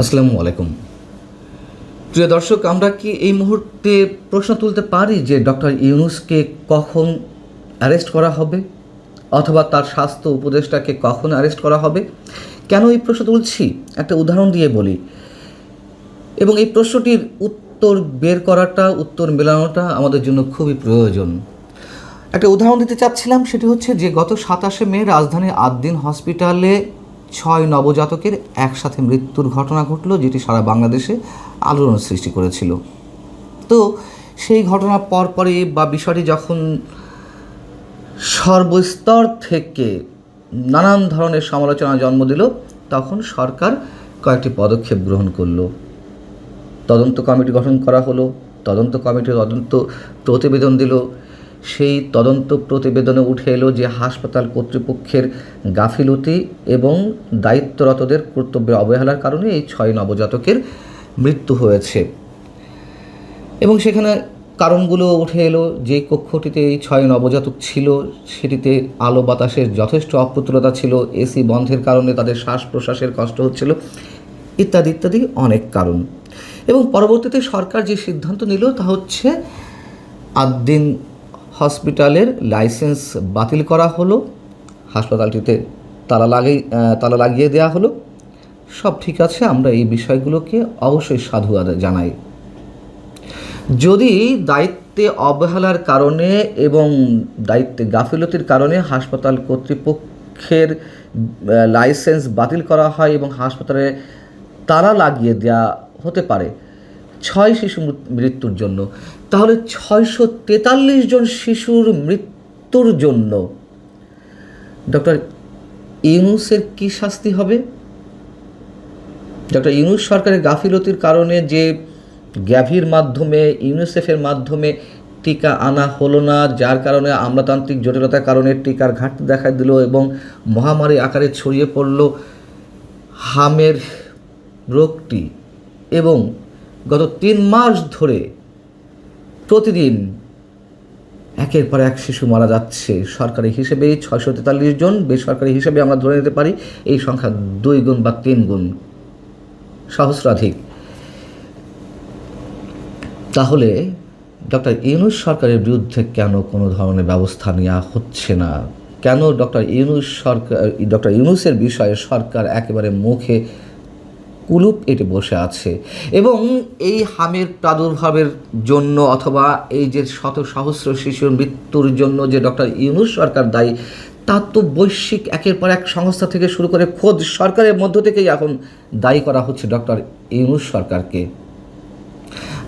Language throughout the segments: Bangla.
আসসালামু আলাইকুম। প্রিয় দর্শক, আমরা কি এই মুহূর্তে প্রশ্ন তুলতে পারি যে ডক্টর ইউনূসকে কখন অ্যারেস্ট করা হবে, অথবা তার স্বাস্থ্য উপদেষ্টাকে কখন অ্যারেস্ট করা হবে? কেন এই প্রশ্ন তুলছি একটা উদাহরণ দিয়ে বলি, এবং এই প্রশ্নটির উত্তর বের করাটা, উত্তর মেলানোটা আমাদের জন্য খুবই প্রয়োজন। একটা উদাহরণ দিতে চাচ্ছিলাম, সেটি হচ্ছে যে গত 27শে মে রাজধানীর আদ্দিন হসপিটালে 6 নবজাতকের একসাথে মৃত্যুর ঘটনা ঘটল, যেটি সারা বাংলাদেশে আলোড়ন সৃষ্টি করেছিল। তো সেই ঘটনার পরপরই বা বিষয়টি যখন সর্বস্তর থেকে নানান ধরনের সমালোচনা জন্ম দিল, তখন সরকার কয়েকটি পদক্ষেপ গ্রহণ করলো। তদন্ত কমিটি গঠন করা হলো, তদন্ত কমিটি তদন্ত প্রতিবেদন দিল। সেই তদন্ত প্রতিবেদনে উঠে এলো যে হাসপাতাল কর্তৃপক্ষের গাফিলতি এবং দায়িত্বরতদের কর্তব্যের অবহেলার কারণে এই 6 নবজাতকের মৃত্যু হয়েছে। এবং সেখানে কারণগুলো উঠে এলো, যে কক্ষটিতে এই 6 নবজাতক ছিল সেটিতে আলো বাতাসের যথেষ্ট অপ্রতুলতা ছিল, এসি বন্ধের কারণে তাদের শ্বাস প্রশ্বাসের কষ্ট হচ্ছিল, ইত্যাদি ইত্যাদি অনেক কারণ। এবং পরবর্তীতে সরকার যে সিদ্ধান্ত নিল তা হচ্ছে আদ্দিন হসপিটালের লাইসেন্স বাতিল করা হলো, হাসপাতালটিতে তালা লাগিয়ে দেওয়া হলো। সব ঠিক আছে, আমরা এই বিষয়গুলোকে অবশ্যই সাধুবাদ জানাই। যদি দায়িত্বে অবহেলার কারণে এবং দায়িত্বে গাফিলতির কারণে হাসপাতাল কর্তৃপক্ষের লাইসেন্স বাতিল করা হয় এবং হাসপাতালে তালা লাগিয়ে দেওয়া হতে পারে 6 শিশু মৃত্যুর জন্য, তাহলে 643 জন শিশুর মৃত্যুর জন্য ডক্টর ইউনূসের কী শাস্তি হবে? ডক্টর ইউনূস সরকারের গাফিলতির কারণে যে গ্যাভির মাধ্যমে, ইউনিসেফের মাধ্যমে টিকা আনা হলো না, যার কারণে আমলাতান্ত্রিক জটিলতার কারণে টিকার ঘাটতি দেখা দিল এবং মহামারী আকারে ছড়িয়ে পড়ল হামের রোগটি, এবং গত 3 মাস ধরে প্রতিদিন একের পর এক শিশু মারা যাচ্ছে। সরকারি হিসেবে 643 জন, বেসরকারি হিসেবে আমরা ধরে নিতে পারি এই সংখ্যা 2 গুণ বা 3 গুণ, সহস্রাধিক। তাহলে ডক্টর ইউনূস সরকারের বিরুদ্ধে কেন কোনো ধরনের ব্যবস্থা নেওয়া হচ্ছে না? কেন ডক্টর ইউনূসের বিষয়ে সরকার একেবারে মুখে কুলুপ এঁটে বসে আছে? এবং এই হামের প্রাদুর্ভাবের জন্য অথবা এই যে শত সহস্র শিশুর মৃত্যুর জন্য যে ডক্টর ইউনূস সরকার দায়ী, তা তো বৈশ্বিক একের পর এক সংস্থা থেকে শুরু করে খোদ সরকারের মধ্য থেকেই এখন দায়ী করা হচ্ছে ডক্টর ইউনূস সরকারকে।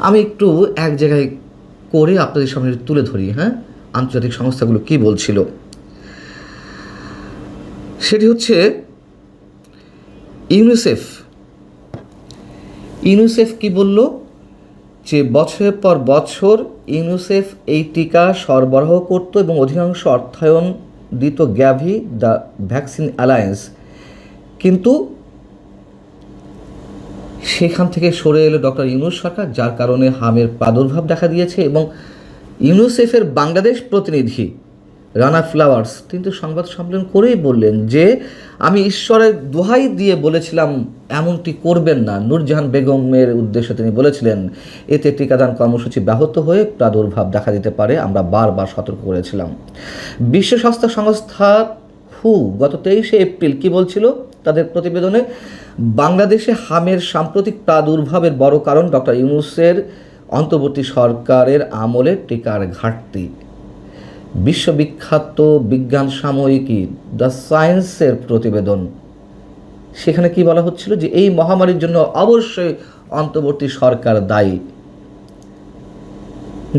আমি একটু এক জায়গায় করে আপনাদের সামনে তুলে ধরি, আন্তর্জাতিক সংস্থাগুলো কি বলছিল। সেটি হচ্ছে ইউনিসেফ কি বলল, যে বছরের পর বছর ইউনিসেফ এই টিকা সরবরাহ করত এবং অধিকাংশ অর্থায়ন দিত গ্যাভি দ্য ভ্যাকসিন অ্যালায়েন্স, কিন্তু সেখান থেকে সরে এলো ডক্টর ইউনূস সরকার, যার কারণে হামের প্রাদুর্ভাব দেখা দিয়েছে। এবং ইউনিসেফের বাংলাদেশ প্রতিনিধি রানা ফ্লাওয়ার্স কিন্তু সংবাদ সম্মেলন করেই বললেন যে আমি ঈশ্বরের দোহাই দিয়ে বলেছিলাম এমনটি করবেন না। নূরজাহান বেগমের উদ্দেশ্যে তিনি বলেছিলেন এতে টিকাদান কর্মসূচি ব্যাহত হয়ে প্রাদুর্ভাব দেখা দিতে পারে, আমরা বারবার সতর্ক করেছিলাম। বিশ্ব স্বাস্থ্য সংস্থা গত 23শে এপ্রিল কি বলছিল তাদের প্রতিবেদনে, বাংলাদেশে হামের সাম্প্রতিক প্রাদুর্ভাবের বড় কারণ ডক্টর ইউনূসের অন্তর্বর্তী সরকারের আমলে টিকার ঘাটতি। বিশ্ববিখ্যাত বিজ্ঞান সাময়িকী দ্য সায়েন্সের প্রতিবেদন, সেখানে কি বলা হচ্ছিল যে এই মহামারীর জন্য অবশ্যই অন্তর্বর্তী সরকার দায়ী।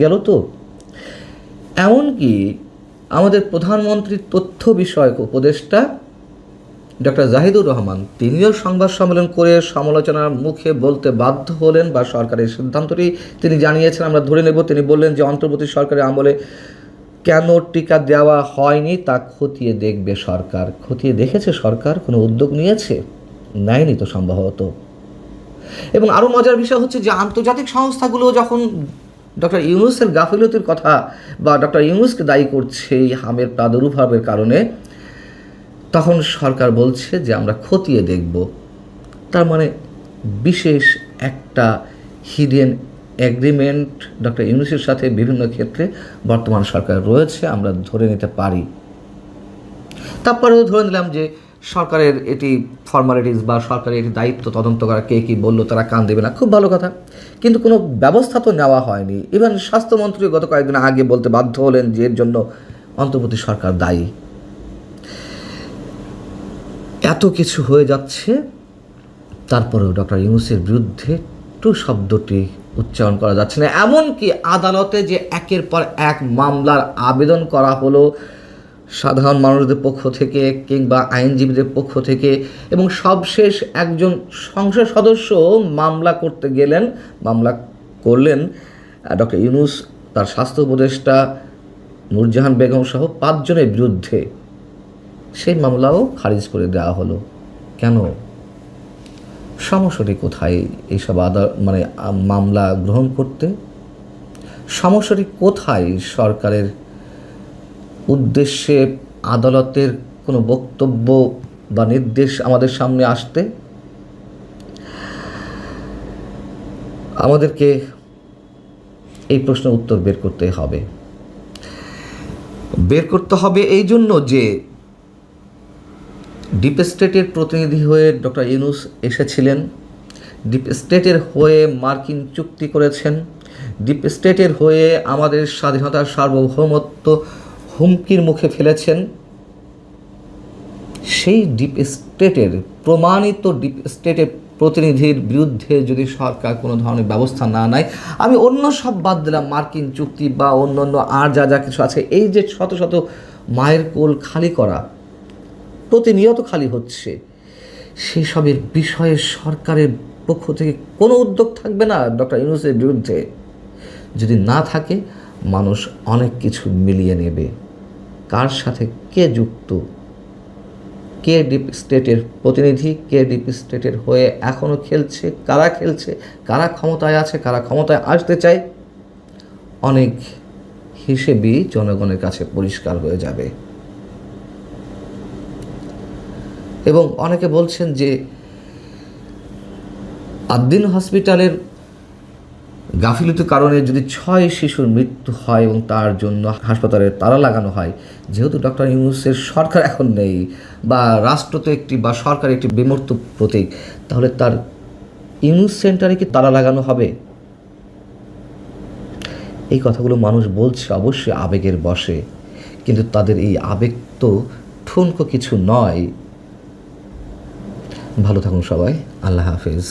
গেল তো। এমনকি আমাদের প্রধানমন্ত্রীর তথ্য বিষয়ক উপদেষ্টা ডক্টর জাহিদুর রহমান তিনিও সংবাদ সম্মেলন করে সমালোচনার মুখে বলতে বাধ্য হলেন, বা সরকারের সিদ্ধান্তটি তিনি জানিয়েছেন আমরা ধরে নেব। তিনি বললেন যে অন্তর্বর্তী সরকারের আমলে কেন টিকা দেওয়া হয়নি তা খতিয়ে দেখবে সরকার। খতিয়ে দেখেছে সরকার? কোনো উদ্যোগ নিয়েছে? নেয়নি তো সম্ভবত। এবং আরও মজার বিষয় হচ্ছে যে আন্তর্জাতিক সংস্থাগুলো যখন ডক্টর ইউনূসের গাফিলতির কথা বা ডক্টর ইউনূসকে দায়ী করছে এই হামের প্রাদুর্ভাবের কারণে, তখন সরকার বলছে যে আমরা খতিয়ে দেখব। তার মানে বিশেষ একটা হিডেন এগ্রিমেন্ট ডক্টর ইউনূসের সাথে বিভিন্ন ক্ষেত্রে বর্তমান সরকার রয়েছে, আমরা ধরে নিতে পারি। তারপরেও ধরে নিলাম যে সরকারের এটি ফর্মালিটিস বা সরকারের এটি দায়িত্ব তদন্ত করা, কে কী বললো তারা কান দেবে না, খুব ভালো কথা। কিন্তু কোনো ব্যবস্থা তো নেওয়া হয়নি। ইভেন স্বাস্থ্যমন্ত্রী গত কয়েকদিন আগে বলতে বাধ্য হলেন যে এর জন্য অন্তর্বর্তী সরকার দায়ী। এত কিছু হয়ে যাচ্ছে, তারপরেও ডক্টর ইউনূসের বিরুদ্ধে টু শব্দটি উচ্চারণ করা যাচ্ছে না। এমনকি আদালতে যে একের পর এক মামলার আবেদন করা হলো সাধারণ মানুষদের পক্ষ থেকে কিংবা আইনজীবীদের পক্ষ থেকে, এবং সবশেষ একজন সংসদ সদস্য মামলা করলেন ডক্টর ইউনূস, তার স্বাস্থ্য উপদেষ্টা নূরজাহান বেগম সহ 5 জনের বিরুদ্ধে, সেই মামলাও খারিজ করে দেওয়া হলো। কেন? সমস্যাটি কোথায় এইসব মামলা গ্রহণ করতে? সমস্যাটি কোথায় সরকারের উদ্দেশ্যে আদালতের কোনো বক্তব্য বা নির্দেশ আমাদের সামনে আসতে? আমাদেরকে এই প্রশ্নের উত্তর বের করতে হবে এই জন্য যে ডিপ স্টেটের প্রতিনিধি হয়ে ডক্টর ইউনূস এসেছিলেন, ডিপ স্টেটের হয়ে মার্কিন চুক্তি করেছেন, ডিপ স্টেটের হয়ে আমাদের স্বাধীনতার সার্বভৌমত্ব হুমকির মুখে ফেলেছেন। সেই প্রমাণিত ডিপ স্টেটের প্রতিনিধির বিরুদ্ধে যদি সরকার কোনো ধরনের ব্যবস্থা না নেয়, আমি অন্য সব বাদ দিলাম, মার্কিন চুক্তি বা অন্য আর যা কিছু আছে, এই যে শত শত মায়ের কোল খালি করা, প্রতিনিয়ত খালি হচ্ছে, সেসবের বিষয়ে সরকারের পক্ষ থেকে কোনো উদ্যোগ থাকবে না ডক্টর ইউনূসের বিরুদ্ধে। যদি না থাকে, মানুষ অনেক কিছু মিলিয়ে নেবে। কার সাথে কে যুক্ত, কে ডিপ স্টেটের প্রতিনিধি, কে ডিপ স্টেটের হয়ে এখনও খেলছে, কারা ক্ষমতায় আছে, কারা ক্ষমতায় আসতে চায়, অনেক হিসেবেই জনগণের কাছে পরিষ্কার হয়ে যাবে। এবং অনেকে বলছেন যে আদ্দিন হসপিটালের গাফিলতির কারণে যদি 6 শিশুর মৃত্যু হয় এবং তার জন্য হাসপাতালে তালা লাগানো হয়, যেহেতু ডক্টর ইউনূসের সরকার এখন নেই বা রাষ্ট্র তো বা সরকার একটি বিমূর্ত প্রতীক, তাহলে তার ইউনূস সেন্টারে কি তালা লাগানো হবে? এই কথাগুলো মানুষ বলছে অবশ্যই আবেগের বশে, কিন্তু তাদের এই আবেগ তো ঠুনকো কিছু নয়। ভালো থাকুন সবাই, আল্লাহ হাফেজ।